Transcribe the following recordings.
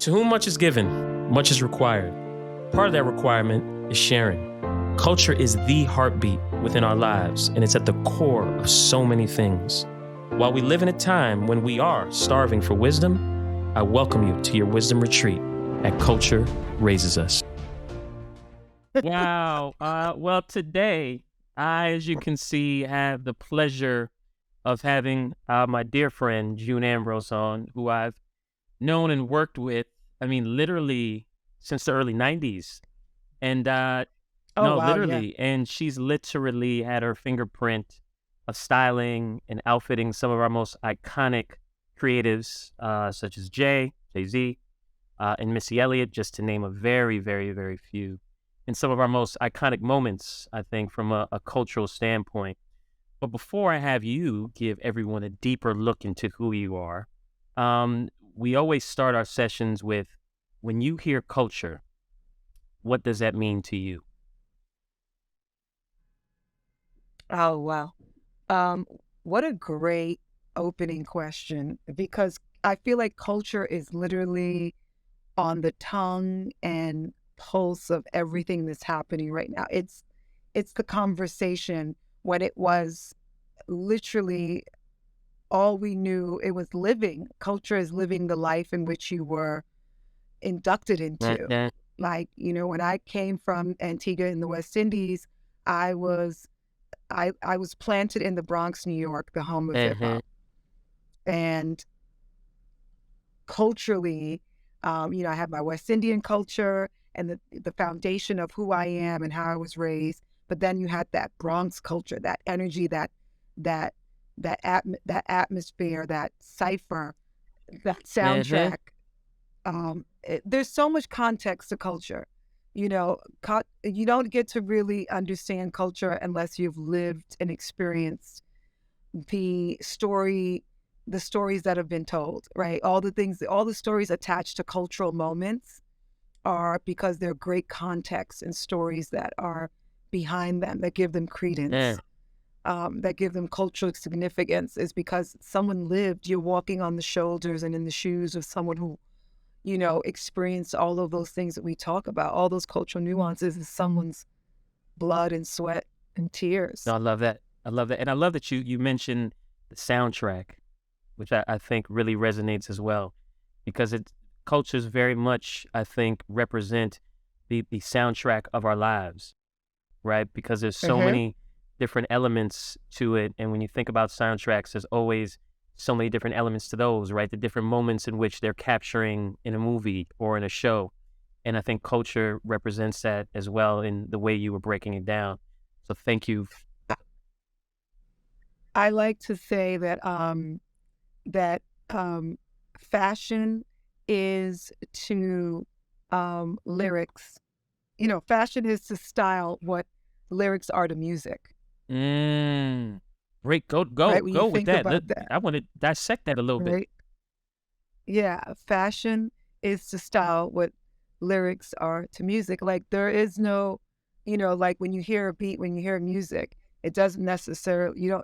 To whom much is given, much is required. Part of that requirement is sharing. Culture is the heartbeat within our lives, and it's at the core of so many things. While we live in a time when we are starving for wisdom, I welcome you to your wisdom retreat at Culture Raises Us. Wow. Well, today, I, as you can see, have the pleasure of having my dear friend, June Ambrose, on, who I've known and worked with, literally since the early 90s. And literally. Yeah. And she's literally had her fingerprint of styling and outfitting some of our most iconic creatives, such as Jay-Z, and Missy Elliott, just to name a very, very, very few. And some of our most iconic moments, I think, from a cultural standpoint. But before I have you give everyone a deeper look into who you are, we always start our sessions with, when you hear culture, what does that mean to you? Oh, wow. What a great opening question, because I feel like culture is literally on the tongue and pulse of everything that's happening right now. It's the conversation when it was literally all we knew. It was living. Culture is living the life in which you were inducted into. Like, when I came from Antigua in the West Indies, I was planted in the Bronx, New York, the home of hip hop. And culturally, I have my West Indian culture and the foundation of who I am and how I was raised. But then you had that Bronx culture, that energy, that atmosphere, that cipher, that soundtrack. There's so much context to culture. You don't get to really understand culture unless you've lived and experienced the stories that have been told, right? All the stories attached to cultural moments are because they're great context and stories that are behind them, that give them credence, that give them cultural significance, is because someone lived. You're walking on the shoulders and in the shoes of someone who experienced all of those things that we talk about, all those cultural nuances in someone's blood and sweat and tears. No, I love that. And I love that you mentioned the soundtrack, which I think really resonates as well, because cultures very much, I think, represent the soundtrack of our lives, right? Because there's so many different elements to it. And when you think about soundtracks, there's always so many different elements to those, right? The different moments in which they're capturing in a movie or in a show. And I think culture represents that as well in the way you were breaking it down. So thank you. I like to say that fashion is to lyrics. Fashion is to style what lyrics are to music. Great, go right? with that. I want to dissect that a little bit. Yeah, fashion is to style what lyrics are to music. Like, there is no, like when you hear a beat, when you hear music, it doesn't necessarily, you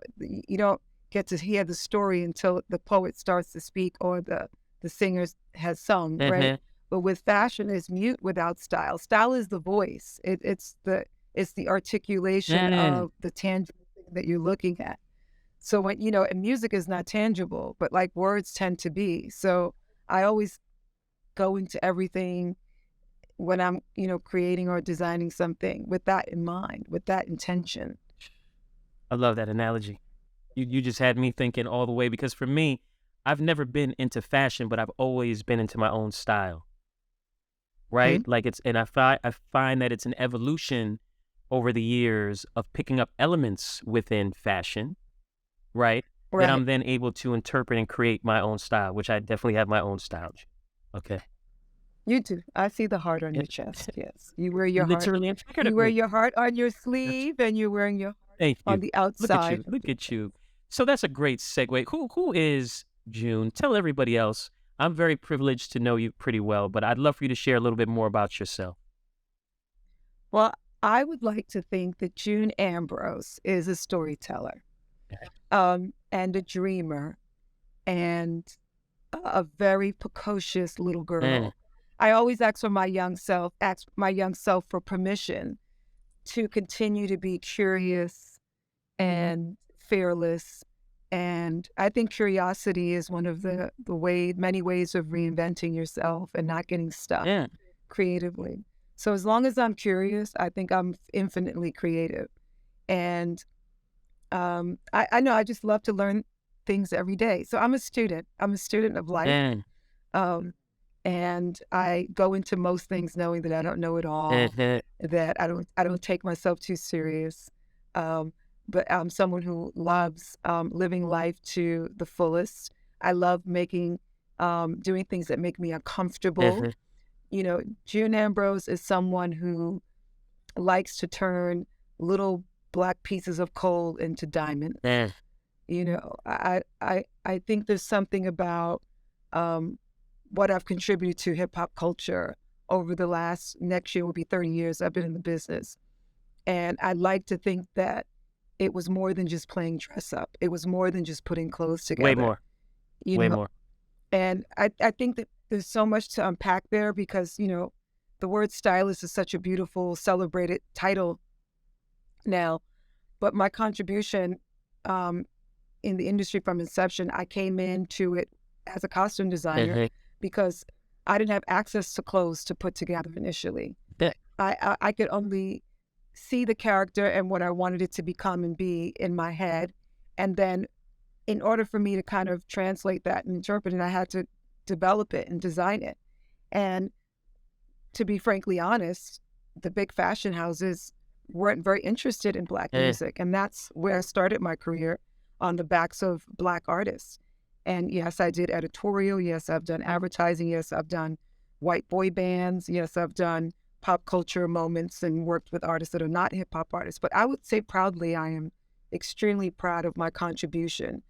don't get to hear the story until the poet starts to speak or the singer has sung, right? But with fashion, is mute without style. Style is the voice. It's the articulation of the tangible thing that you're looking at. So when, and music is not tangible, but like words tend to be. So I always go into everything when I'm, creating or designing something with that in mind, with that intention. I love that analogy. You just had me thinking all the way, because for me, I've never been into fashion, but I've always been into my own style, right? I find that it's an evolution over the years of picking up elements within fashion, right? That I'm then able to interpret and create my own style, which I definitely have my own style. Okay. You do. I see the heart on your chest. Yes. You wear your literally heart. You wear your heart on your sleeve, and you're wearing your heart on the outside. Look at you. So that's a great segue. Who is June? Tell everybody else. I'm very privileged to know you pretty well, but I'd love for you to share a little bit more about yourself. Well, I would like to think that June Ambrose is a storyteller, and a dreamer, and a very precocious little girl I always ask my young self for permission to continue to be curious and fearless. And I think curiosity is one of many ways of reinventing yourself and not getting stuck Yeah. creatively. So as long as I'm curious, I think I'm infinitely creative. And I know I just love to learn things every day. So I'm a student. I'm a student of life. Yeah. Um, and I go into most things knowing that I don't know it all, Mhm. that I don't take myself too serious. Um, but I'm someone who loves living life to the fullest. I love doing things that make me uncomfortable. Mhm. June Ambrose is someone who likes to turn little black pieces of coal into diamonds. Yeah. I think there's something about um, what I've contributed to hip hop culture over the next year will be 30 years I've been in the business. And I like to think that it was more than just playing dress up. It was more than just putting clothes Way together, more. you Way know. more. And I think that there's so much to unpack there because, the word stylist is such a beautiful, celebrated title now. But my contribution um, in the industry from inception, I came into it as a costume designer Mhm. because I didn't have access to clothes to put together initially. Yeah. I could only see the character and what I wanted it to become and be in my head. And then in order for me to kind of translate that and interpret it, I had to develop it and design it. And to be frankly honest, the big fashion houses weren't very interested in Black Yeah. music. And that's where I started my career, on the backs of Black artists. And yes, I did editorial. Yes, I've done advertising. Yes, I've done white boy bands. Yes, I've done pop culture moments and worked with artists that are not hip hop artists. But I would say proudly, I am extremely proud of my contribution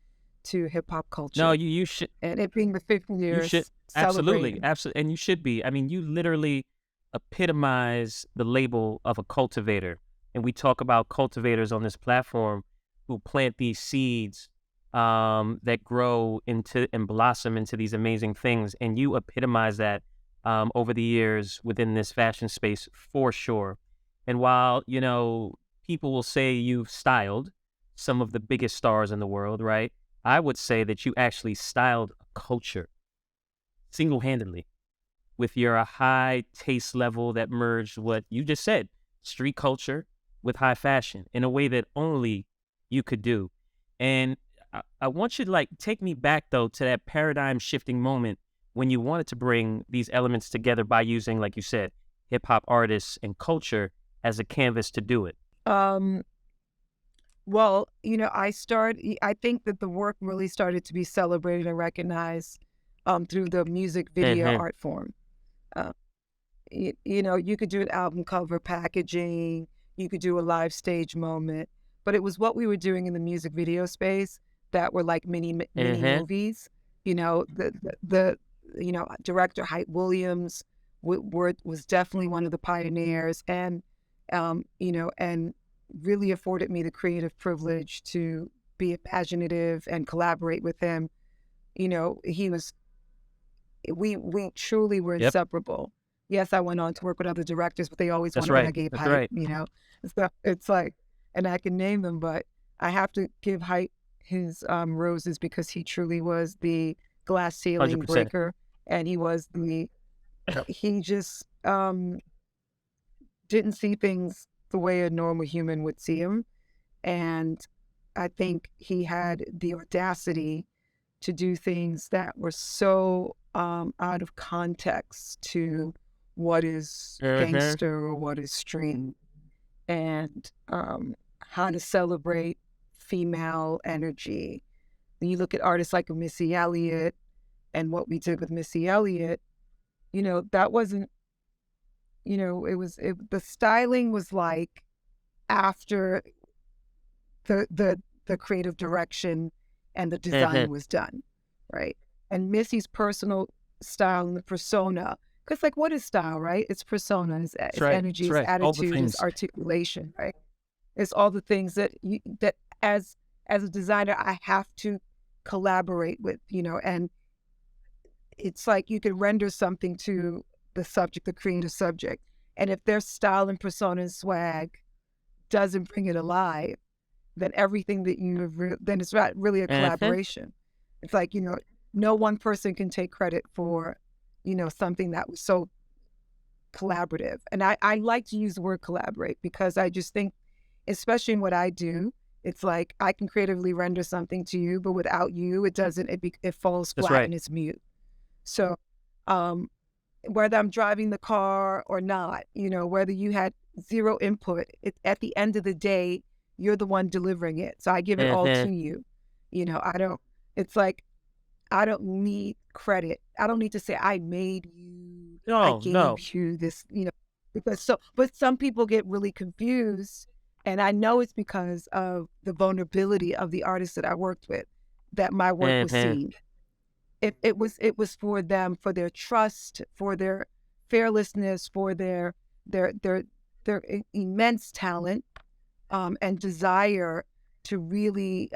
to hip hop No, culture. you should. And it being the 50 You should years absolutely, celebrating. absolutely, and you should be. I mean, you literally epitomize the label of a cultivator, and we talk about cultivators on this platform who plant these seeds that grow into and blossom into these amazing things, and you epitomize that over the years within this fashion space for sure. And while people will say you've styled some of the biggest stars in the world, right? I would say that you actually styled a culture single-handedly with your high taste level that merged what you just said, street culture with high fashion in a way that only you could do. And I want you to take me back though to that paradigm shifting moment when you wanted to bring these elements together by using, like you said, hip hop artists and culture as a canvas to do it. Um, Well, I think that the work really started to be celebrated and recognized through the music video Hmm. art form. Uh, you could do an album cover packaging, you could do a live stage moment, but it was what we were doing in the music video space that were like mini Hmm. movies. Director Hype Williams was definitely one of the pioneers, and really afforded me the creative privilege to be imaginative and collaborate with him. He was we truly were Yep, inseparable. Yes, I went on to work with other directors, but they always that's wanted that I right. gave That's Hype, right. So it's like, and I can name them, but I have to give Hype his roses because he truly was the glass ceiling 100%. breaker, and he just didn't see things the way a normal human would see them. And I think he had the audacity to do things that were so out of context to what is Hmm. gangster or what is street, and how to celebrate female energy. When you look at artists like Missy Elliott and what we did with Missy Elliott, that wasn't, the styling was like after the creative direction and the Hmm. design was done, right? And Missy's personal style and the persona, because like what is style, right? It's persona, That's it's right. energy, That's it's right. All the attitude, it's things. articulation, right? It's all the things that as a designer I have to collaborate with, and it's like you can render something to the subject, the creative subject. And if their style and persona and swag doesn't bring it alive, then everything that then it's not really a Uh-huh. collaboration. It's like, no one person can take credit for, something that was so collaborative. And I like to use the word collaborate because I just think, especially in what I do, it's like I can creatively render something to you, but without you, it doesn't, it falls That's flat right. and it's mute. So, um, whether I'm driving the car or not, whether you had zero input, at the end of the day, you're the one delivering it. So I give it all Uh-huh. to you. I don't, it's like, I don't need credit. I don't need to say, I made you, I No, gave no. you this, but some people get really confused. And I know it's because of the vulnerability of the artists that I worked with, that my work was Uh-huh. seen. It was for them, for their trust, for their fearlessness, for their their immense talent, and desire to really,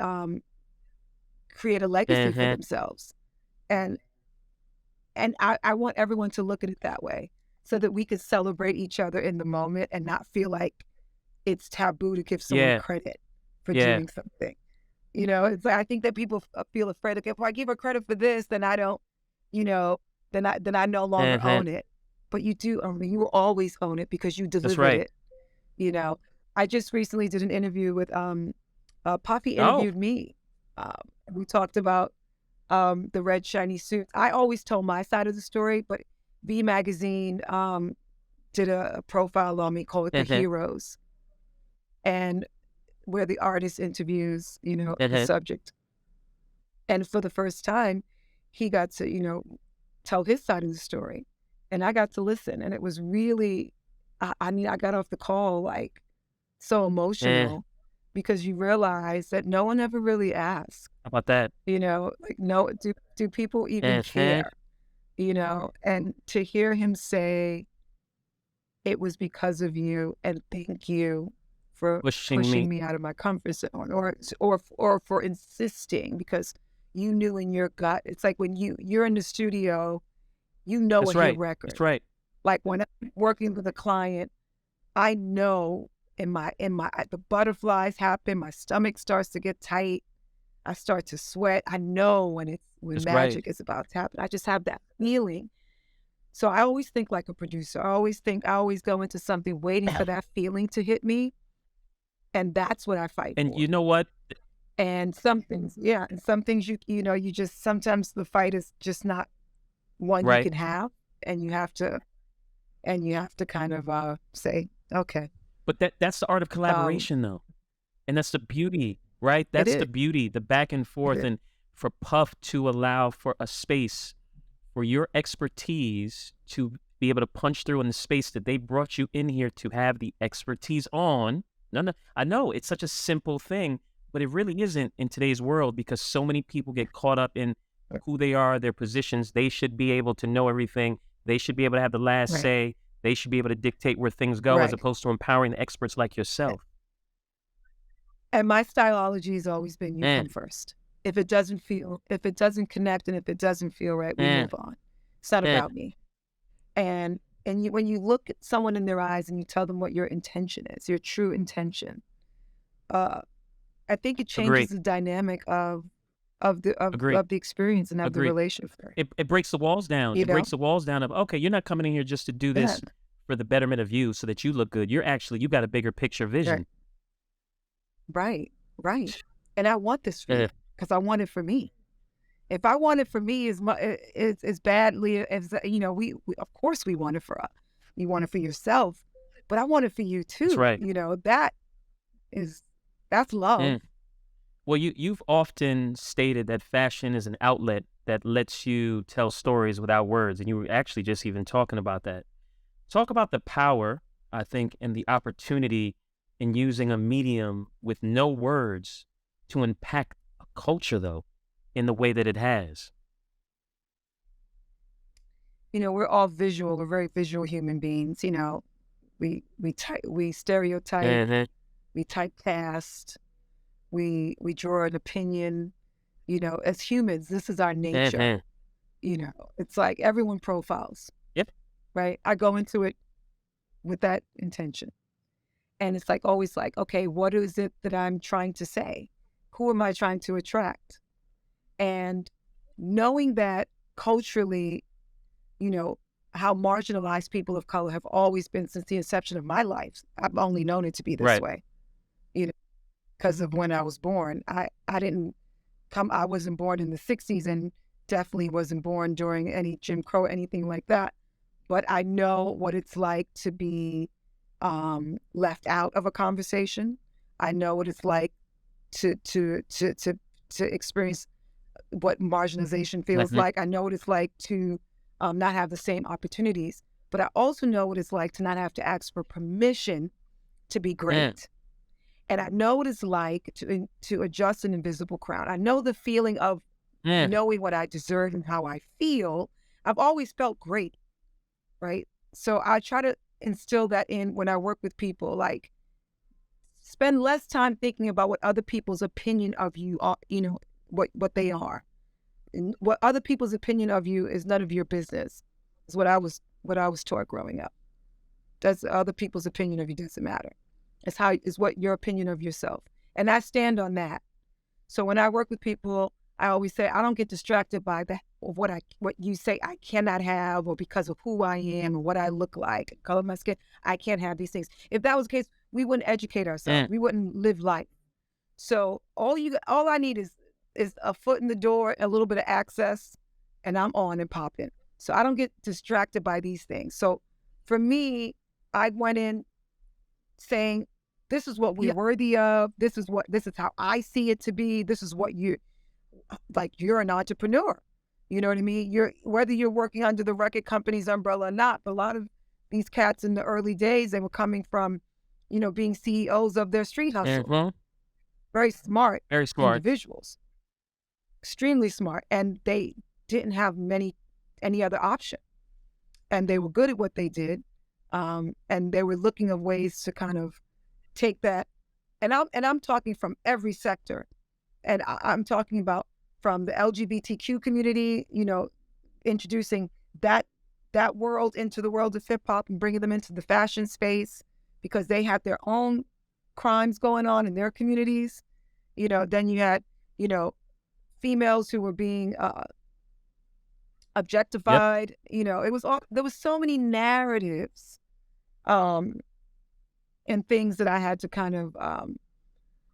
create a legacy for Uh-huh. themselves. And I want everyone to look at it that way, so that we could celebrate each other in the moment and not feel like it's taboo to give someone Yeah. credit for Yeah. doing something. It's like I think that people feel afraid. Okay, if I give her credit for this, then I don't, you know, then I no longer Uh-huh. own it. But you do own it. You will always own it because you That's delivered right. it. You know, I just recently did an interview with Poppy Oh. interviewed me. Um, we talked about the red shiny suits. I always told my side of the story, but V Magazine did a profile on me called The Uh-huh. Heroes, and where the artist interviews, the Uh-huh. subject. And for the first time, he got to, tell his side of the story. And I got to listen. And it was really, I mean, I got off the call like so Eh. emotional because you realize that no one ever really asked, How about that? like, no, do people even Uh-huh. care? And to hear him say, it was because of you, and thank you for Pushing pushing me. me out of my comfort zone, or for insisting, because you knew in your gut. It's like when you're in the studio, a That's hit right. That's record. right. Like when I'm working with a client, I know in my the butterflies happen, my stomach starts to get tight, I start to sweat. I know when That's right. magic is about to happen. I just have that feeling. So I always think like a producer. I always go into something waiting for that feeling to hit me. And that's what I fight And for. you know what? And some things, yeah. And some things you just, sometimes the fight is just not one you Right. can have. And you have to kind of say, okay, But that's the art of um, collaboration though. And that's the beauty, right? it That's is. the beauty, the back and It forth, is. and for Puff to allow for a space for your expertise to be able to punch through in the space that they brought you in here to have the expertise on. No, no, I know it's such a simple thing, but it really isn't in today's world because so many people get caught up in who they are, their positions. They should be able to know everything. They should be able to have the last Right. say. They should be able to dictate where things go as Right. opposed to empowering the experts like yourself. And my styleology has always been, you Eh, come first. If it doesn't connect, and if it doesn't feel right, we eh, move on. It's not eh. about me. And when you look at someone in their eyes and you tell them what your intention is, your true intention, uh, I think it changes Agree. the dynamic of the of, Agree. of the experience and of the Agree. relationship. It breaks the walls down. You It breaks know? the walls down of, okay, you're not coming in here just to do Yeah. this for the betterment of you so that you look good. You got a bigger picture Right. vision. Right. Right. And I want this for Eh, you because I want it for me. If I want it for me as badly as we of course we want it for you want it for yourself, but I want it for you that's too. right. Is that's love. Eh. Well, you've often stated that fashion is an outlet that lets you tell stories without words, and you were actually just even talking about that. Talk about the power, I think, and the opportunity in using a medium with no words to impact a culture, though, in the way that it has. We're all visual. We're very visual human beings. We stereotype, Uh-huh. we typecast, we draw an opinion. As humans, this is our nature. Uh-huh. It's like everyone profiles. Yep. right? I go into it with that intention. And it's like always like, okay, what is it that I'm trying to say? Who am I trying to attract? And knowing that culturally, you know, how marginalized people of color have always been since the inception of my life. I've only known it to be this Right. way, you know, because of when I was born. I didn't I wasn't born in the 60s and definitely wasn't born during any Jim Crow or anything like that. But I know what it's like to be left out of a conversation. I know what it's like to experience what marginalization feels Mhm. like. I know what it's like to not have the same opportunities, but I also know what it's like to not have to ask for permission to be Mm, great. And I know what it's like to adjust an invisible crown. I know the feeling of mm. knowing what I deserve and how I feel. I've always felt great, right? So I try to instill that in when I work with people, like spend less time thinking about what other people's opinion of you are, what they are. And what other people's opinion of you is none of your business. Is what I was taught growing up. Does other people's opinion of you doesn't matter. It's what your opinion of yourself. And I stand on that. So when I work with people, I always say I don't get distracted by that of what you say I cannot have, or because of who I am or what I look like, color of my skin. I can't have these things. If that was the case, we wouldn't educate ourselves. Mm. We wouldn't live life. So all I need is a foot in the door, a little bit of access, and I'm on and popping. So I don't get distracted by these things. So for me, I went in saying, this is what we're worthy of. This is how I see it to be. This is what you're an entrepreneur. You know what I mean? Whether you're working under the record company's umbrella or not, but a lot of these cats in the early days, they were coming from, being CEOs of their street hustle. Mhm. Very smart Very smart. individuals, extremely smart, and they didn't have any other option. And they were good at what they did, and they were looking of ways to kind of take that. And I'm talking from every sector, and I'm talking about from the LGBTQ community, introducing that world into the world of hip hop and bringing them into the fashion space because they had their own crimes going on in their communities. Then you had, you know, females who were being Yep. objectified. There was so many narratives um, and things that I had to kind of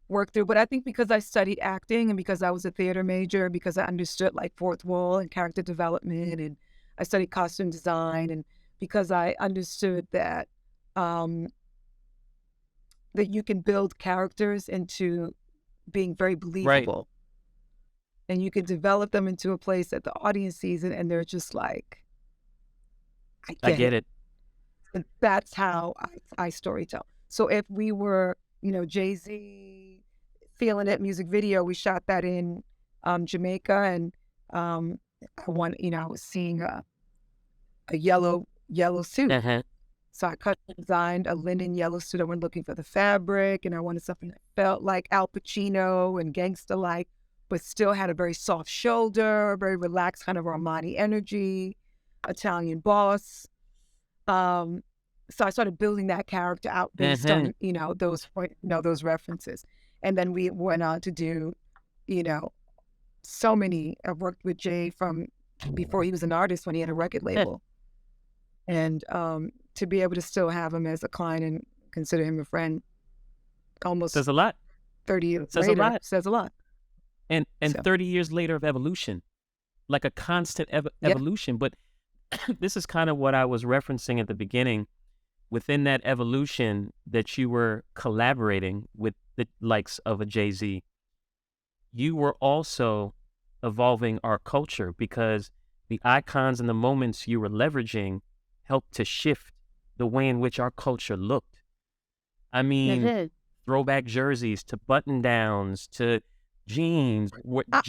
work through. But I think because I studied acting and because I was a theater major, because I understood like fourth wall and character development, and I studied costume design, and because I understood um, that you can build characters into being very Right. believable, and you can develop them into a place that the audience sees it and they're just like, I I get get it. it. And that's how I storytell. So if we were, Jay-Z Feeling It music video, we shot that in Jamaica, and I was seeing a yellow suit. Mhm. So I designed a linen yellow suit. I went looking for the fabric, and I wanted something that felt like Al Pacino and gangster-like, but still had a very soft shoulder, very relaxed kind of Armani energy, Italian boss. Um, so I started building that character out based Mhm. on, those references. And then we went on to do, you know, so many. I've worked with Jay from before he was an artist when he had a record Eh, label. And to be able to still have him as a client and consider him a friend almost says a lot. 30 years Says a later lot. says a lot. And So, 30 years later of evolution, like a constant yeah. evolution. But this is kind of what I was referencing at the beginning. Within that evolution, that you were collaborating with the likes of a Jay-Z, you were also evolving our culture because the icons and the moments you were leveraging helped to shift the way in which our culture looked. I mean, Mhm. throwback jerseys to button downs to jeans. I,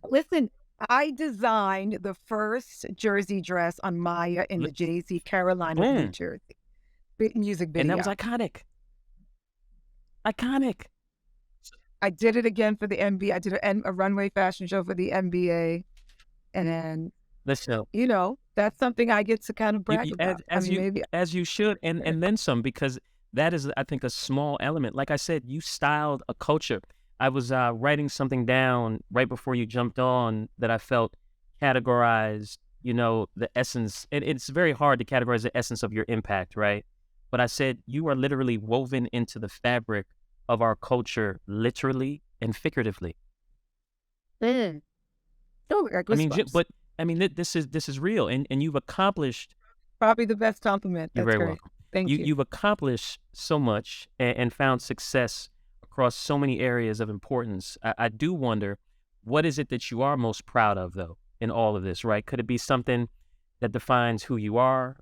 listen, I designed the first jersey dress on Maya in Li- the Jay-Z Carolina of New mm, Jersey music and that was video. iconic. Iconic. I did it again for the NBA. I did a runway fashion show for the NBA. And then, Let's know. you know, That's something I get to kind of brag As about. I mean, maybe. you should, and then some, because that is, I think, a small element. Like I said, you styled a culture. I was writing something down right before you jumped on that I felt categorized, the essence. It's very hard to categorize the essence of your impact, right? But I said you are literally woven into the fabric of our culture, literally and figuratively. Mm. Oh, I got I mean, goosebumps. but I mean, this is real, and you've accomplished. Probably the best compliment. You're That's very great. welcome. Thank you. You've accomplished so much, and found success across so many areas of importance. I do wonder, what is it that you are most proud of, though, in all of this, right? Could it be something that defines who you are?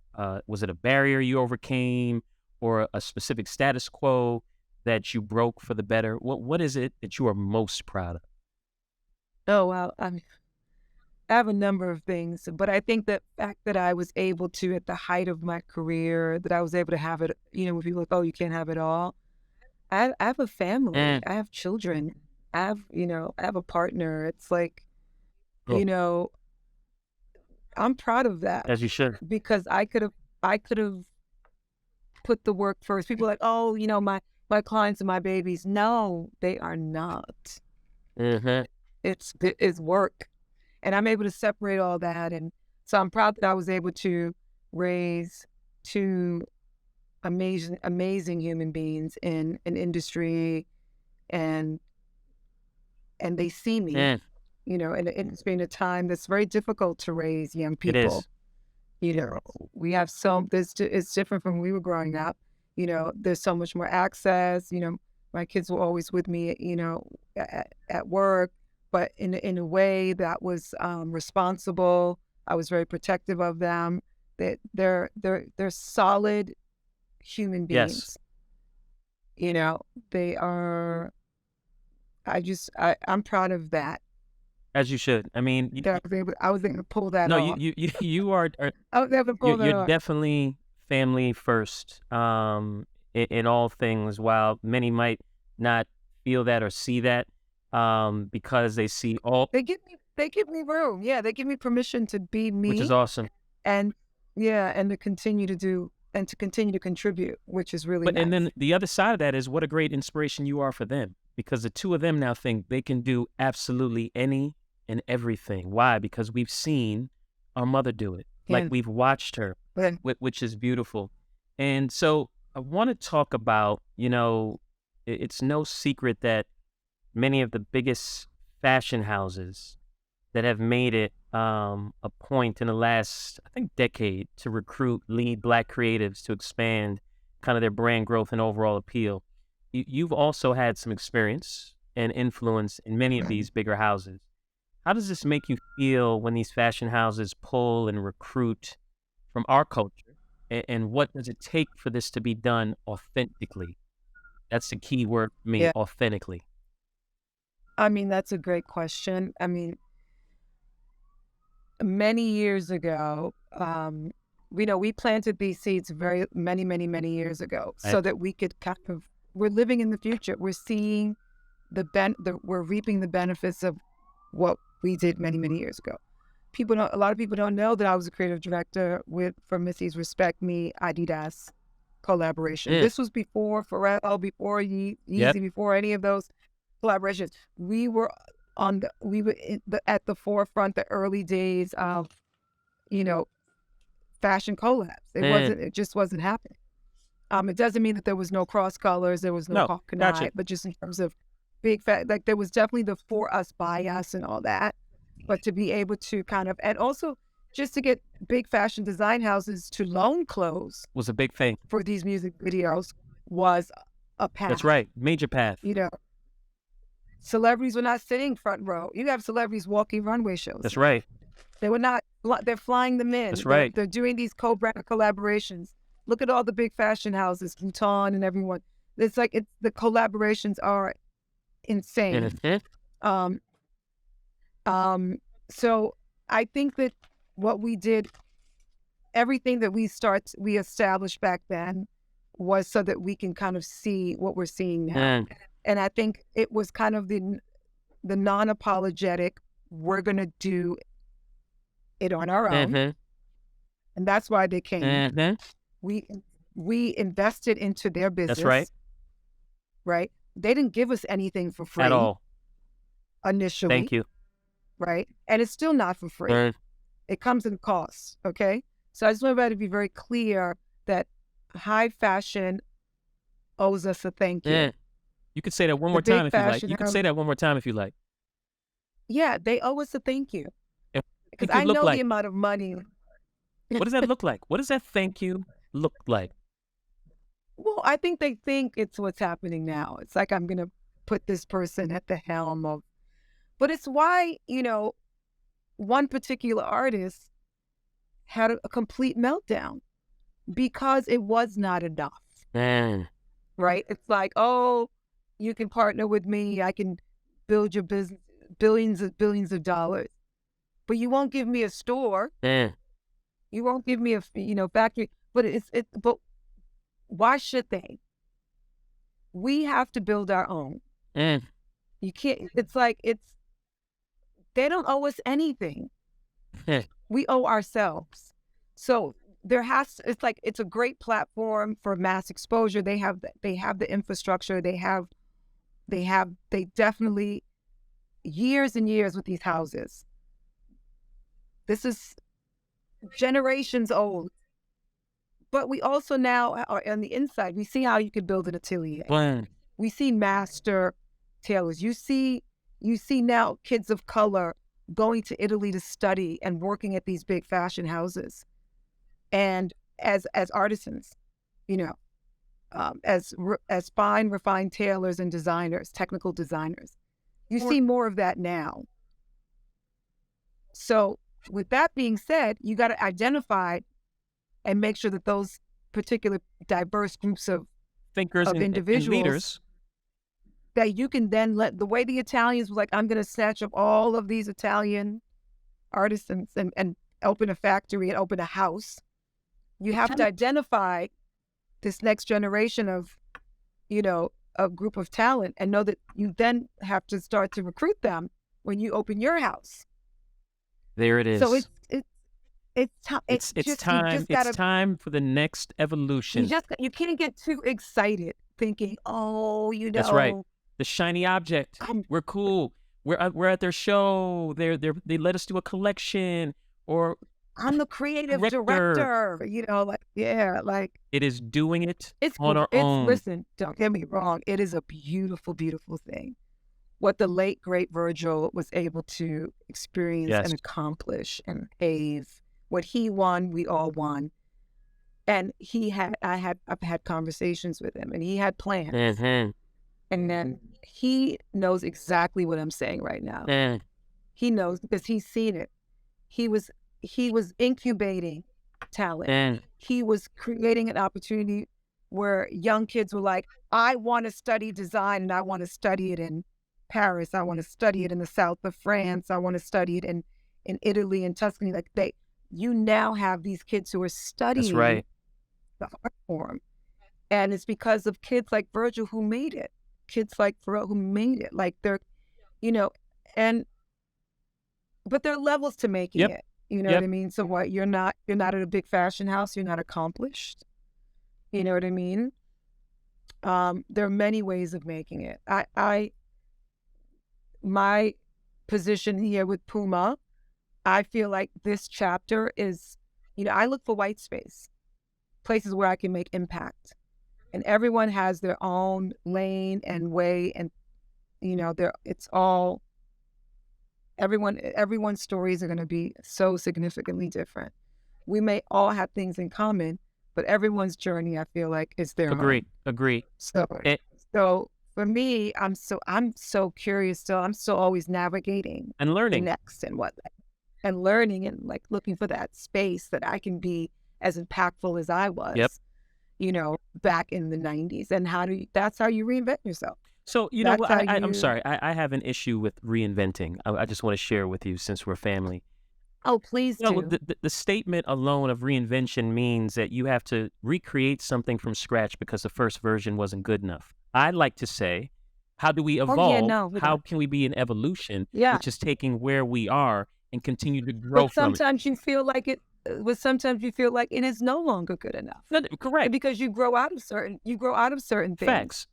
Was it a barrier you overcame, or a specific status quo that you broke for the better? What is it that you are most proud of? Oh, wow. I have a number of things, but I think the fact that I was able to, at the height of my career, that I was able to have it, when people are like, oh, you can't have it all. I have a family. Mm, I have children. I have a partner. It's like, cool. you know, I'm proud of that As you should. because I could have put the work first. People are like, oh, my clients and my babies. No, they are not. Hmm. It's work. And I'm able to separate all that. And so I'm proud that I was able to raise two amazing, amazing human beings in an industry, and they see me, Mm, and it's been a time that's very difficult to raise young it people. is. We have it's different from when we were growing up. There's so much more access. My kids were always with me, at work, but in a way that was responsible. I was very protective of them. That they're solid human Yes, beings. They are. I'm proud of that. as you should. I mean, That I was able to pull that no, you off. you you you are I was able to pull that you're off. definitely family first, in all things. While many might not feel that or see that, because they see all, They give me room. Yeah, they give me permission to be which is me, awesome. and yeah, and to continue to contribute, which is really And nice. then the other side of that is what a great inspiration you are for them, because the two of them now think they can do absolutely any and everything. Why? Because we've seen our mother do it. Like, Yeah. we've watched her, But which is beautiful. And so I want to talk about, it's no secret that many of the biggest fashion houses that have made it a point in the last, I think, decade to recruit lead Black creatives to expand kind of their brand growth and overall appeal. You've also had some experience and influence in many of these bigger houses. How does this make you feel when these fashion houses pull and recruit from our culture? And what does it take for this to be done authentically? That's the key word for me, yeah, authentically. I mean, that's a great question. I mean, many years ago, we planted these seeds very many, many, many years ago, Right? so that we could kind of. We're living in the future. We're seeing we're reaping the benefits of what we did many, many years ago. A lot of people don't know that I was a creative director for Missy's Respect Me Adidas collaboration. Mm, This was before Pharrell, before yep. Yeezy, before any of those collaborations. We were at the forefront, the early days of, you know, fashion collabs. Mm, It just wasn't happening. It doesn't mean that there was no cross colors, there was no no, hawk and gotcha. eye, but just in terms of big fat, like there was definitely the for us, by us, and all that. But to be able to kind of, and also just to get big fashion design houses to loan clothes Was a big thing. for these music videos was a That's path. right. Major path. You know, celebrities were not sitting front row. You have celebrities walking runway shows That's now. right. They were not. They're flying them in. That's They're right. they're doing these co-brand collaborations. Look at all the big fashion houses, Vuitton and everyone. The collaborations are insane. Mhm. Um, so I think that what we did, everything that we established back then, was so that we can kind of see what we're seeing now. Mm, And I think it was kind of the non-apologetic. We're gonna do it on our own. mhm. And that's why they came. Mm-hmm. We we invested into their That's right. business, right? They didn't give us anything for At free all. Thank initially, you. right? And it's still not for free. Mm. It comes in costs, okay? So I just want everybody to be very clear that high fashion owes us a thank you. Mm. You could say that one The more time big if you like. fashion You could house, say that one more time if you like. yeah, they owe us a thank you If because thank you I look know the like. amount of money. What does that look like? What does that thank you look like? Well, I think they think it's what's happening now. It's like I'm going to put this person at the helm of, but it's why, one particular artist had a complete meltdown because it was not enough, Mm. right? It's like, oh, you can partner with me. I can build your business, billions of dollars, but you won't give me a store. Mm. You won't give me a, factory, but but why should they? We have to build our own. Mm. You can't, it's like, they don't owe us anything. Mm. We owe ourselves. So it's like, it's a great platform for mass exposure. They have the infrastructure. They definitely years and years with these houses. This is generations old. But we also now are on the inside. We see how you could build an atelier. Mm. We see master tailors. You see now kids of color going to Italy to study and working at these big fashion houses, and as artisans, as fine, refined tailors and designers, technical designers. You see more of that now. So, with that being said, you got to identify and make sure that those particular diverse groups of Thinkers and individuals leaders. that you can then let, the way the Italians were like, I'm going to snatch up all of these Italian artisans and open a factory and open a house. You have to identify this next generation of, a group of talent and know that you then have to start to recruit them when you open your house. There it is. So it's time. It's time for the next evolution. You can't get too excited thinking, oh, That's right. The shiny object. We're cool. We're at their show. They let us do a collection, or I'm the creative director. It is doing it it's on our own. Listen, don't get me wrong. It is a beautiful, beautiful thing. What the late great Virgil was able to experience and accomplish and pave. What he won, we all won. And I've had conversations with him, and he had plans. Mm-hmm. And then he knows exactly what I'm saying right now. Mm. He knows because he's seen it. He was incubating talent. Mm. He was creating an opportunity where young kids were like, I want to study design, and I want to study it in Paris. I want to study it in the south of France. I want to study it in Italy and Tuscany. You now have these kids who are studying the art form. And it's because of kids like Virgil who made it. Kids like Pharrell who made it. Like they're, but there are levels to making it. You know what I mean? So what, you're not at a big fashion house, you're not accomplished. You know what I mean? There are many ways of making it. My position here with Puma, I feel like this chapter is, I look for white space, places where I can make impact. And everyone has their own lane and way, and, it's all, everyone's stories are going to be so significantly different. We may all have things in common, but everyone's journey, I feel like, is their own. Agree. So for me, I'm so curious still. I'm still always navigating and learning the next and learning and like looking for that space that I can be as impactful as I was, back in the 90s. And that's how you reinvent yourself. So, I'm sorry. I have an issue with reinventing. I just want to share with you since we're family. Oh, please do. The statement alone of reinvention means that you have to recreate something from scratch because the first version wasn't good enough. I like to say, how do we evolve? How can we be in evolution, which is taking where we are and continue to grow from it? Sometimes you feel like it. but sometimes you feel like it is no longer good enough. Correct. Because you grow out of certain things. Facts.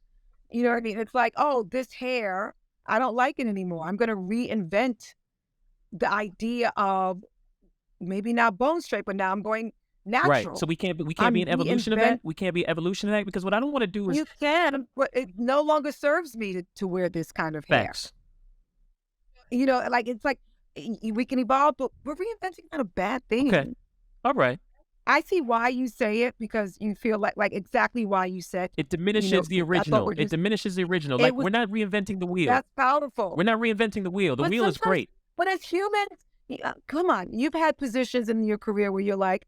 You know what I mean? It's like, oh, this hair, I don't like it anymore. I'm going to reinvent the idea of maybe not bone straight, but now I'm going Right. natural. So we can't be I'm an evolution of that. reinvent. We can't be evolution of that, because what I don't want to do is You can, but it no longer serves me to wear this kind of hair. facts. You know, like it's like we can evolve, but we're reinventing not a bad thing. Okay. All right. I see why you say it, because you feel like exactly why you said. It diminishes the I thought original. we're It just, diminishes the original. it Like, was we're not reinventing the wheel. that's powerful. We're not reinventing the wheel. The But wheel is sometimes, great. but as humans, come on, you've had positions in your career where you're like,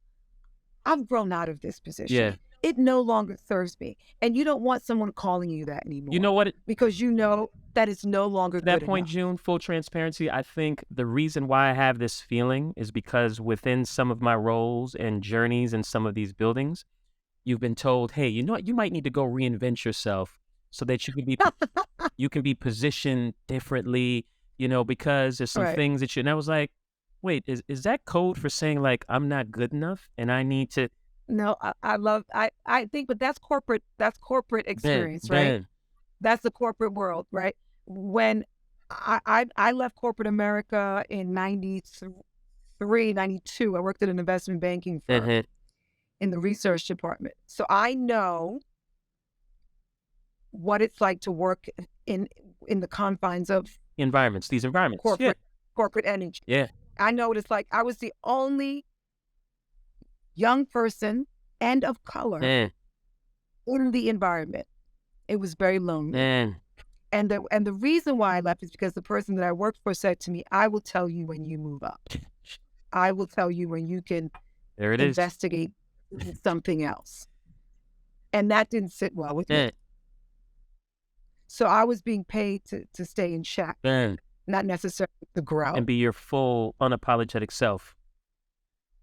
I've grown out of this position. Yeah. It no longer serves me. And you don't want someone calling you that anymore. You know what? Because you know that it's no longer To that good point, enough. June, full transparency, I think the reason why I have this feeling is because within some of my roles and journeys in some of these buildings, you've been told, hey, you know what? You might need to go reinvent yourself so that you can be positioned differently, because there's some Right. things that and I was like, wait, is that code for saying like I'm not good enough and I need to No, I think, but that's corporate experience, right? bend? That's the corporate world, when I left corporate America in 93, 92, I worked at an investment banking firm in the research department. So I know what it's like to work in the confines of These environments. corporate energy. Yeah. I know what it's like. I was the only young person and of color Man. in the environment. It was very lonely. Man. And the reason why I left is because the person that I worked for said to me, I will tell you when you move up. I will tell you when you can There it is. investigate something else. And that didn't sit well with me. So I was being paid to stay in check, not necessarily to grow. And be your full, unapologetic self.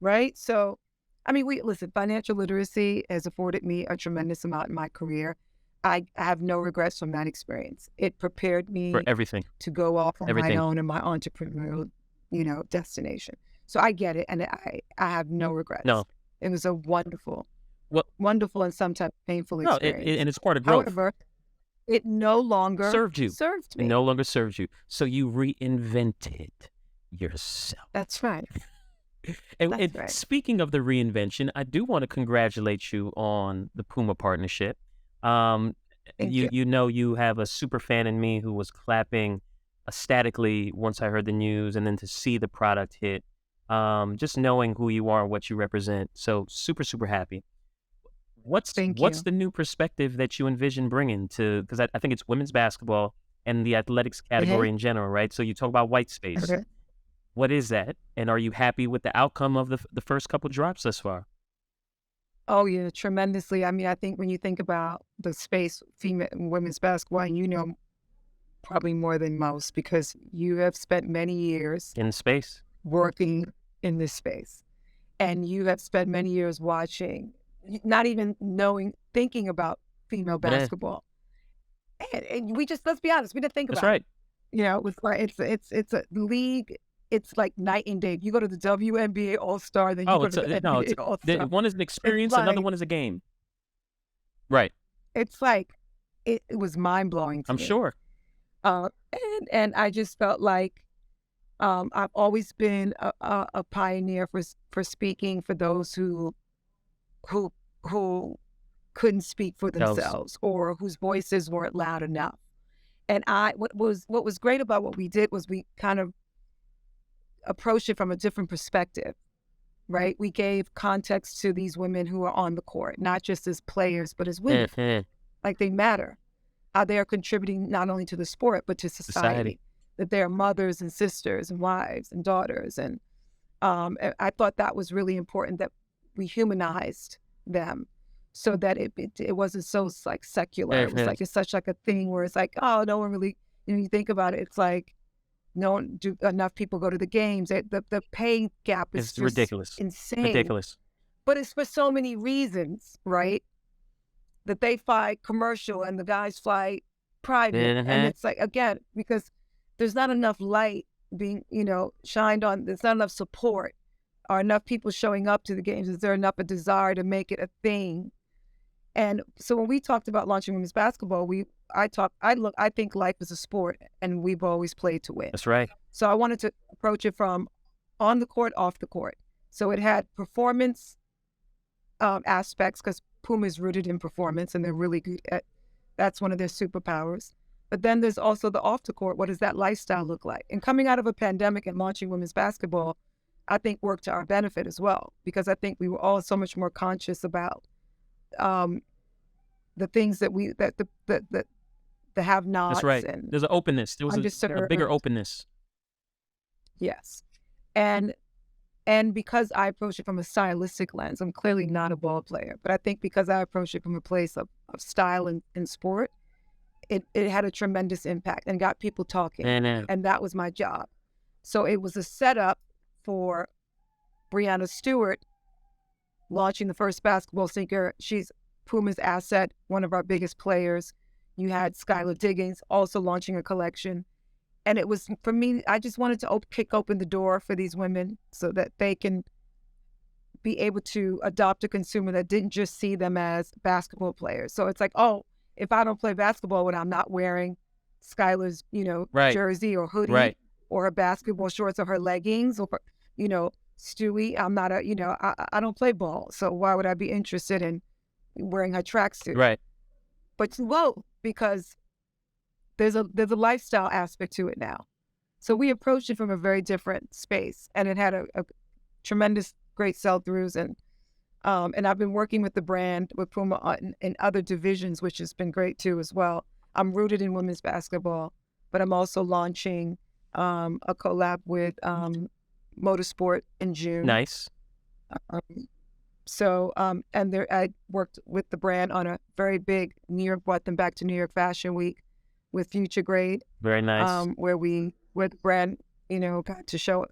Right? So, I mean, listen, financial literacy has afforded me a tremendous amount in my career. I have no regrets from that experience. It prepared me For everything. to go off on Everything. my own and my entrepreneurial, destination. So I get it, and I have no regrets. No. It was a wonderful, Well- wonderful and sometimes painful experience. And it's part of growth. However, it no longer Served you. served me. It no longer serves you. So you reinvented yourself. That's right. And That's right. speaking of the reinvention, I do want to congratulate you on the Puma partnership. Thank you. You have a super fan in me who was clapping ecstatically once I heard the news, and then to see the product hit, just knowing who you are and what you represent. So super, super happy. What's Thank you. the new perspective that you envision bringing to, because I think it's women's basketball and the athletics category in general, right? So you talk about white space. Okay. What is that? And are you happy with the outcome of the first couple drops thus far? Oh, yeah, tremendously. I mean, I think when you think about the space, female women's basketball, you know probably more than most because you have spent many years In space? working in this space. And you have spent many years watching, not even thinking about female Yeah. basketball. And we just, let's be honest, we didn't think That's about right. it. It was like, it's a league. It's like night and day. You go to the WNBA All-Star, then you go to the NBA All-Star. One is an experience, another like- one is a game. Right. It's like, it was mind-blowing to I'm me. sure. And I just felt like I've always been a pioneer for speaking for those who couldn't speak for themselves or whose voices weren't loud enough. And what was great about what we did was we kind of approached it from a different perspective, right? We gave context to these women who are on the court, not just as players, but as women. Mhm. Like they matter. How they are contributing not only to the sport, but to society. That they are mothers and sisters and wives and daughters. And I thought that was really important that we humanized them so that it wasn't so like secular. It was like, it's such like a thing where it's like, oh, no one really, you think about it, it's like, enough people go to the games. The pay gap is It's just ridiculous. insane. Ridiculous. But it's for so many reasons, right? That they fly commercial and the guys fly private. And it's like, again, because there's not enough light being, shined on, there's not enough support Are enough people showing up to the games? Is there enough a desire to make it a thing? And so when we talked about launching women's basketball, I think life is a sport, and we've always played to win. That's right. So I wanted to approach it from on the court, off the court. So it had performance aspects, because Puma is rooted in performance, and they're really good at that's one of their superpowers. But then there's also the off the court. What does that lifestyle look like? And coming out of a pandemic and launching women's basketball, I think worked to our benefit as well, because I think we were all so much more conscious about the things that the have-nots. That's right. And There's an openness. There was a bigger openness. Yes. And because I approach it from a stylistic lens, I'm clearly not a ball player, but I think because I approach it from a place of style and sport, it had a tremendous impact and got people talking. And that was my job. So it was a setup for Breanna Stewart launching the first basketball sneaker. She's Puma's asset, one of our biggest players. You had Skylar Diggins also launching a collection. And it was, for me, I just wanted to kick open the door for these women so that they can be able to adopt a consumer that didn't just see them as basketball players. So it's like, oh, if I don't play basketball when I'm not wearing Skylar's, jersey or hoodie or her basketball shorts or her leggings or, Stewie, I'm not I don't play ball. So why would I be interested in wearing her tracksuit? Right. But whoa, because there's a lifestyle aspect to it now. So we approached it from a very different space, and it had a tremendous, great sell-throughs, and I've been working with the brand with Puma in other divisions, which has been great too as well. I'm rooted in women's basketball, but I'm also launching a collab with Motorsport in June. Nice. I worked with the brand on a very big New York, brought them back to New York Fashion Week with Future Grade. Very nice. Where the brand, got to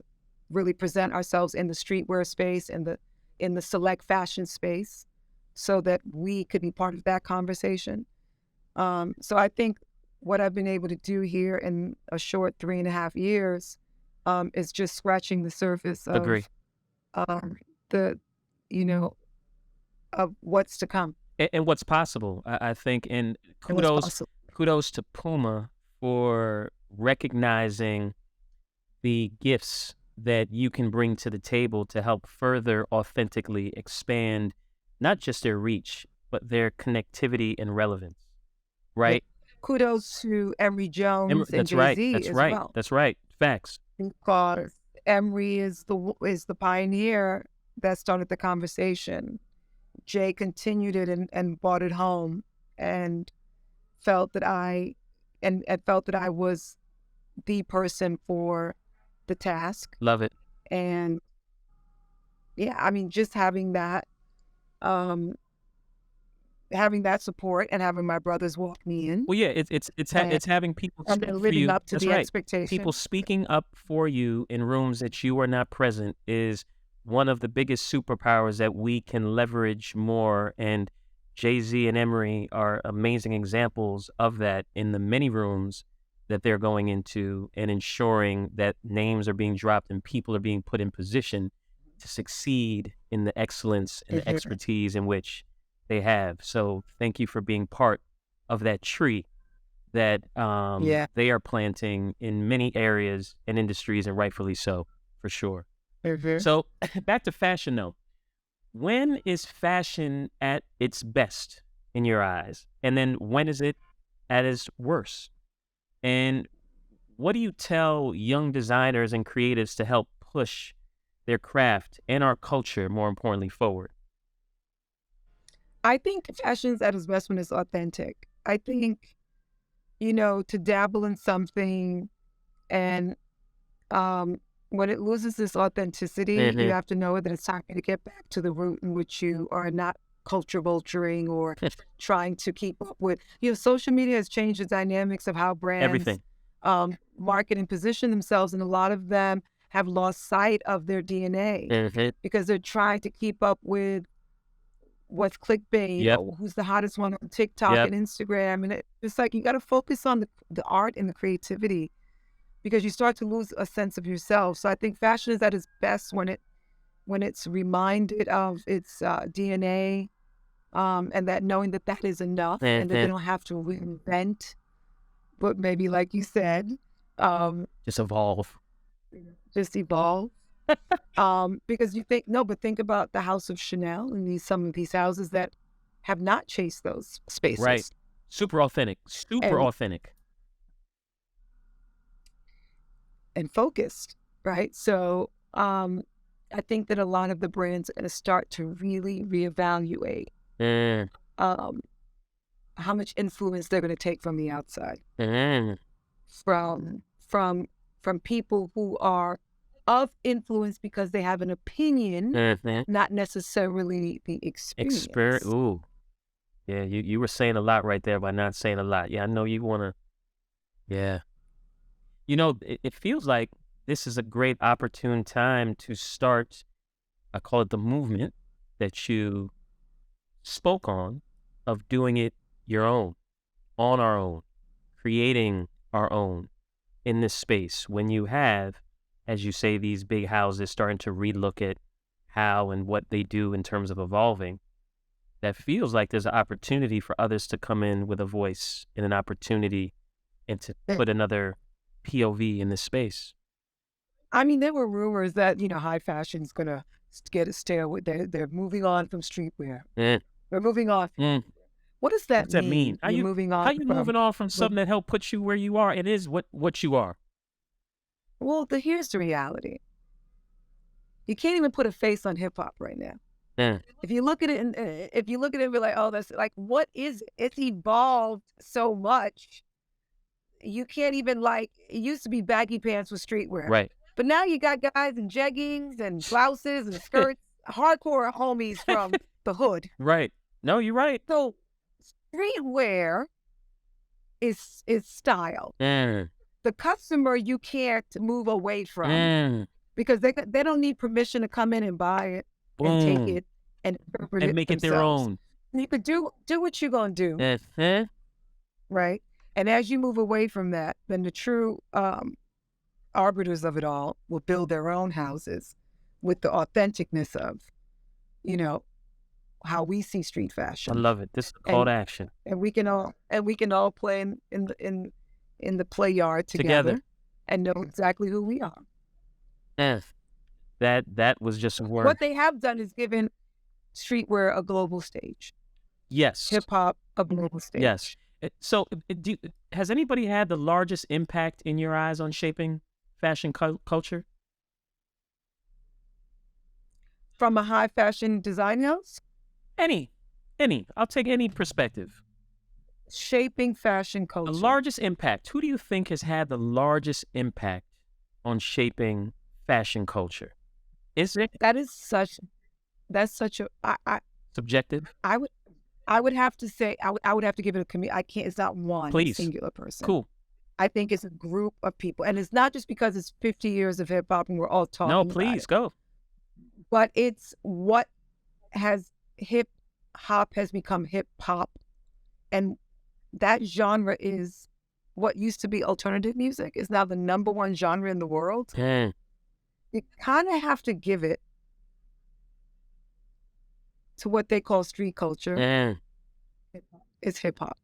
really present ourselves in the streetwear space, in the select fashion space, so that we could be part of that conversation. So I think what I've been able to do here in a short 3.5 years is just scratching the surface of Agree. Of what's to come. And what's possible, I think, and kudos to Puma for recognizing the gifts that you can bring to the table to help further authentically expand not just their reach, but their connectivity and relevance, right? Kudos to Emory Jones and Jay-Z as well. That's right. Facts. Because Emory is the pioneer that started the conversation. Jay continued it and brought it home, and felt that I was the person for the task. Love it. And just having that support and having my brothers walk me in. Well, yeah, it's having people and speak living for you. up to That's the right. expectation. People speaking up for you in rooms that you are not present is one of the biggest superpowers that we can leverage more. And Jay-Z and Emory are amazing examples of that in the many rooms that they're going into, and ensuring that names are being dropped and people are being put in position to succeed in the excellence and the expertise in which they have. So thank you for being part of that tree that they are planting in many areas and industries, and rightfully so, for sure. So back to fashion though. When is fashion at its best in your eyes? And then when is it at its worst? And what do you tell young designers and creatives to help push their craft and our culture, more importantly, forward? I think fashion's at its best when it's authentic. I think, to dabble in something and when it loses this authenticity, you have to know that it's time to get back to the root in which you are not culture vulturing or trying to keep up with. Social media has changed the dynamics of how brands market and position themselves, and a lot of them have lost sight of their DNA because they're trying to keep up with what's clickbait, who's the hottest one on TikTok and Instagram. And it's like you got to focus on the art and the creativity, because you start to lose a sense of yourself. So I think fashion is at its best when it when it's reminded of its DNA, and that knowing that that is enough and that they don't have to reinvent, but maybe like you said, um, Just evolve. just evolve. Because you think, no, but think about the House of Chanel and some of these houses that have not chased those Right. spaces Super authentic. Super and authentic. focused, right? So I think that a lot of the brands are going to start to really reevaluate Mm, um, how much influence they're going to take from the outside, mm, from from from people who are of influence because they have an opinion, mm. not necessarily the experience. Ooh. Yeah, you were saying a lot right there by not saying a lot. Yeah, I know you want to. Yeah. It feels like this is a great opportune time to start, I call it the movement that you spoke of doing it your own, on our own, creating our own in this space. When you have, as you say, these big houses starting to relook at how and what they do in terms of evolving, that feels like there's an opportunity for others to come in with a voice and an opportunity and to put another POV in this space. I mean, there were rumors that high fashion's gonna get a stare with they're moving on from streetwear. Mm, They're moving on. mm. What does What that does that mean? mean? You're moving on How you from moving on from what? something that helped put you where you are? It is what you are. Well, here's the reality. You can't even put a face on hip hop right now. Mm, If you look at it, and if you look at it, and be like, oh, that's like, what is it? It's evolved so much. You can't even like. It used to be baggy pants with streetwear, right. but now you got guys in jeggings and blouses and skirts, hardcore homies from the hood. Right. No, you're right. So streetwear is style. Mm, The customer you can't move away from mm, because they don't need permission to come in and buy it and take boom. it and interpret And it make it their themselves. own. You could do what you're gonna do, Uh-huh. right? And as you move away from that, then the true arbiters of it all will build their own houses with the authenticness of, you know, how we see street I fashion. love it. This is a call And to action. we can all play in the play yard together and know exactly who we are. Eh, that was just a word. What they have done is given streetwear a global stage, Yes. hip hop a global stage. Yes. So, has anybody had the largest impact in your eyes on shaping fashion culture? From a high fashion design house, Any. I'll take any perspective. shaping fashion The culture. largest impact. Who do you think has had the largest impact on shaping fashion culture? Is it That's such a subjective? I would have to say I would have to give it a community. I can't. It's not one Please. singular person. Cool. I think it's a group of people, and it's not just because it's 50 years of hip hop and we're all talking. No, about please it, go. but it's what has hip hop has become hip hop, and that genre is what used to be alternative music is now the number one genre in the world. Mm, You kind of have to give it to what they call street culture. mm. It's hip hop.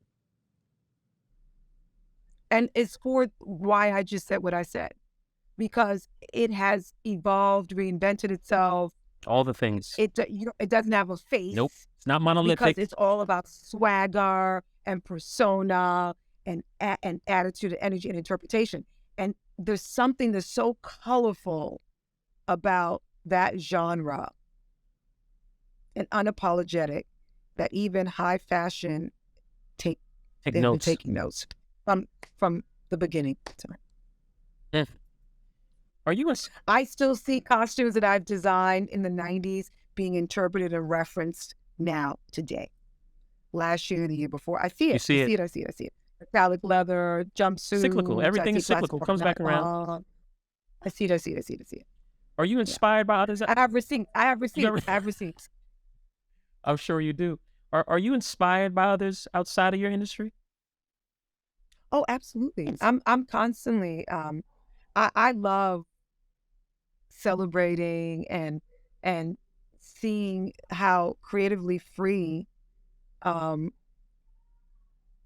And it's for why I just said what I said, because it has evolved, reinvented itself. All the things. It doesn't have a face. Nope. It's not Because monolithic. it's all about swagger and persona and attitude and energy and interpretation. And there's something that's so colorful about that genre and unapologetic that even high fashion Take they've been notes. taking notes from the beginning. Sorry. Mm. Are you a I still see costumes that I've designed in the 90s being interpreted and referenced now, today. Last year, the year before. I see it. You see it. I see it. Metallic leather, jumpsuit. Cyclical. Everything is cyclical. Comes back around. I see it. Are you inspired by others? I have receipts. I have receipts. I'm sure you do. Are you inspired by others outside of your industry? Oh, absolutely. I'm constantly I love celebrating and and seeing how creatively free um,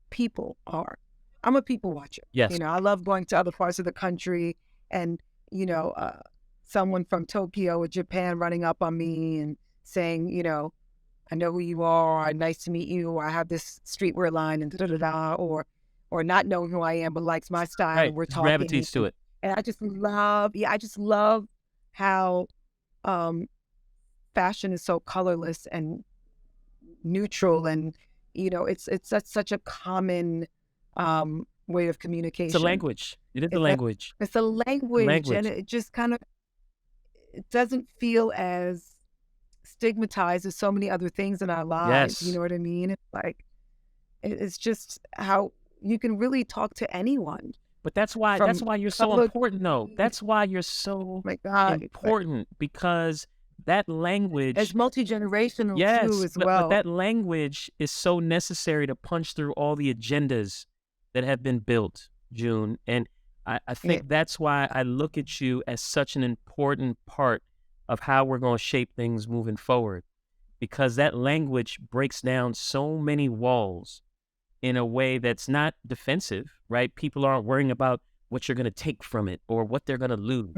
people are. I'm a people watcher. Yes. I love going to other parts of the country and, you know, uh, someone from Tokyo or Japan running up on me and saying, I know who you are, or nice to meet you, or I have this streetwear line and da da da da, or not knowing who I am but likes my style Right. and we're Just talking. gravitates to it. And I just love how um, fashion is so colorless and neutral, and it's such a common way of It's a communication. language. It is a It's a, language. it's a A language, and language. it just kind of it doesn't feel as stigmatized as so many other things in our lives. You Yes. know what I mean? It's like it's just how you can really talk to anyone But that's from why you're so color. important though. That's why you're so My God, important, because that it's language, multi-generational too yes, as but well. that language is so necessary to punch through all the agendas that have been built, June. And I Yeah. think that's why I look at you as such an important part of how we're going to shape things moving forward, because that language breaks down so many walls in a way that's not defensive, right? People aren't worrying about what you're going to take from it or what they're going to lose.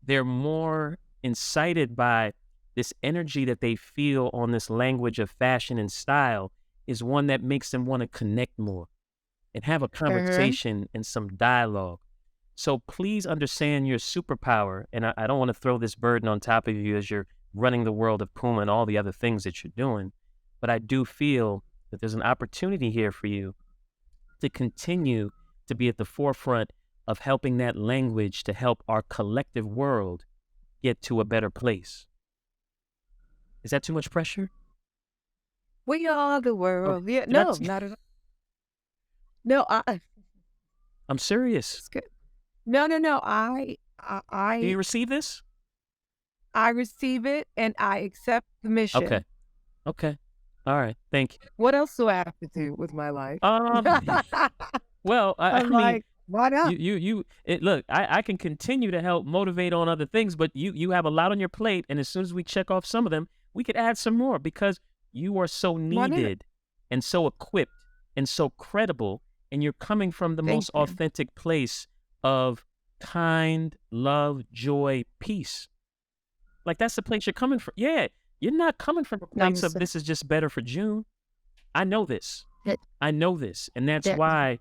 They're more incited by this energy that they feel on this language of fashion and style is one that makes them want to connect more and have a Mhm. conversation and some dialogue. So please understand your superpower. And I don't want to throw this burden on top of you as you're running the world of Puma and all the other things that you're doing. But I do feel that there's an opportunity here for you to continue to be at the forefront of helping that language to help our collective world get to a better place. Is that too much pressure? We are the Or world. Yeah, did I no, not at all. No, I'm serious. it's good. No, no, no. I, Do I, you receive this? I receive it and I accept the Okay. mission. Okay. All right. Thank you. What else do I have to do with my life? Um, well, I I'm mean, like, why not? look, I can continue to help motivate on other things, but you have a lot on your plate. And as soon as we check off some of them, we could add some more because you are so Why not? needed and so equipped and so credible. And you're coming from the Thank most you. authentic place of kind, love, joy, peace. Like that's the place you're coming from. Yeah. You're not coming from a place of Namaste. this is just better for June. I know this. That, I know this. And that's that, why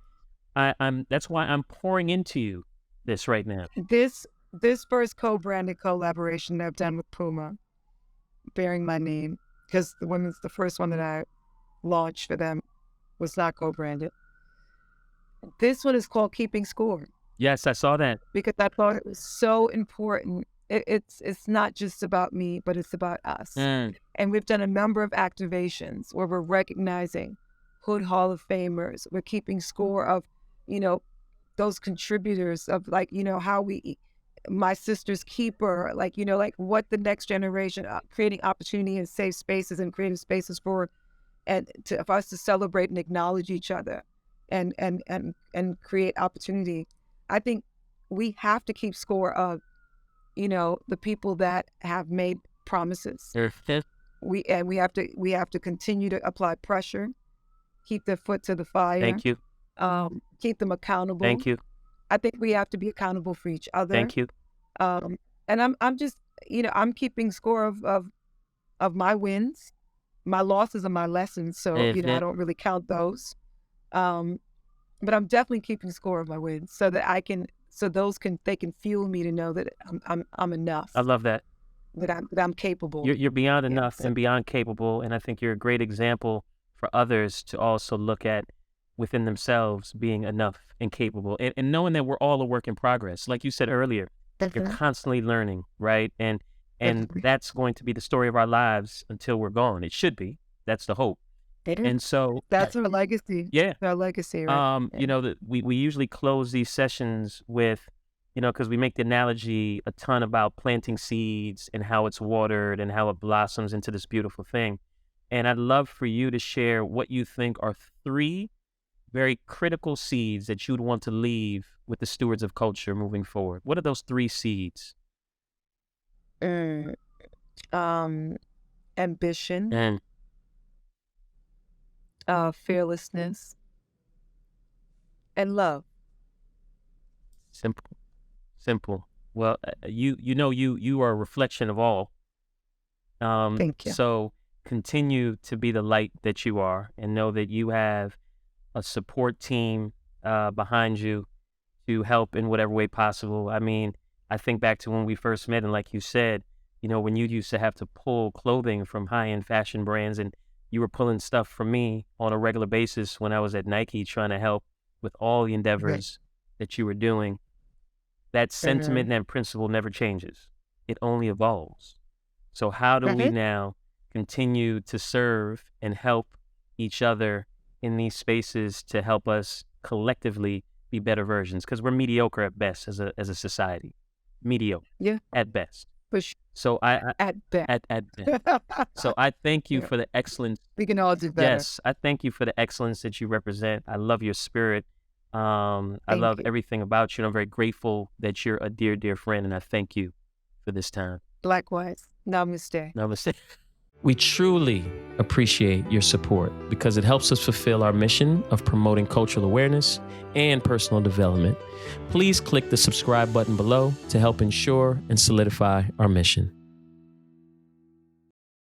that's why I'm pouring into you this right now. this first co-branded collaboration that I've done with Puma, bearing my name, because the first one that I launched for them was not co-branded. This one is called Keeping Score, Yes, I saw that. because I thought it was so important. It's not just about me, but it's about us. Mm, And we've done a number of activations where we're recognizing Hood Hall of Famers. We're keeping score of, you know, those contributors of like, how my sister's keeper, like, like what the next generation, creating opportunity and safe spaces and creative spaces for for us to celebrate and acknowledge each other and create opportunity. I think we have to keep score of, the people that have made promises. mhm. We have to continue to apply pressure, keep their foot to the fire, Thank you. keep them accountable. Thank you. I think we have to be accountable for each other. Thank you. Um, and I'm just, I'm keeping score of my wins. My losses are my lessons, so I Mhm. don't really count those. Um, but I'm definitely keeping score of my wins so that they can fuel me to know that I'm enough, I love that. that I'm capable. You're beyond Yeah. enough So and beyond capable, and I think you're a great example for others to also look at within themselves being enough and capable, and knowing that we're all a work in progress. Like you said earlier, you're definitely, constantly learning, right? And definitely. that's going to be the story of our lives until we're gone. It should be. That's the hope. And so, That's our legacy. yeah, Our legacy, right? Yeah. that we usually close these sessions with, because we make the analogy a ton about planting seeds and how it's watered and how it blossoms into this beautiful thing. And I'd love for you to share what you think are three very critical seeds that you'd want to leave with the stewards of culture moving forward. What are those three seeds? Mm. um, ambition, And fearlessness, and love. simple, simple. Well, you are a reflection of all. Thank you. So continue to be the light that you are, and know that you have a support team behind you to help in whatever way possible. I mean, I think back to when we first met, and like you said, when you used to have to pull clothing from high-end fashion brands, and you were pulling stuff from me on a regular basis when I was at Nike trying to help with all the Right. endeavors that you were doing. That sentiment and that principle never changes. It only evolves. So how do we Right. now continue to serve and help each other in these spaces to help us collectively be better versions? Because we're mediocre at best as a society, mediocre Yeah, at best. for sure. So I At best. at best. So I thank you Yeah, for the excellence. we can all do better. Yes, I thank you for the excellence that you represent. I love your spirit. I Thank love you. everything about you. And I'm very grateful that you're a dear, dear friend, and I thank you for this time. Likewise. Namaste. Namaste. We truly appreciate your support because it helps us fulfill our mission of promoting cultural awareness and personal development. Please click the subscribe button below to help ensure and solidify our mission.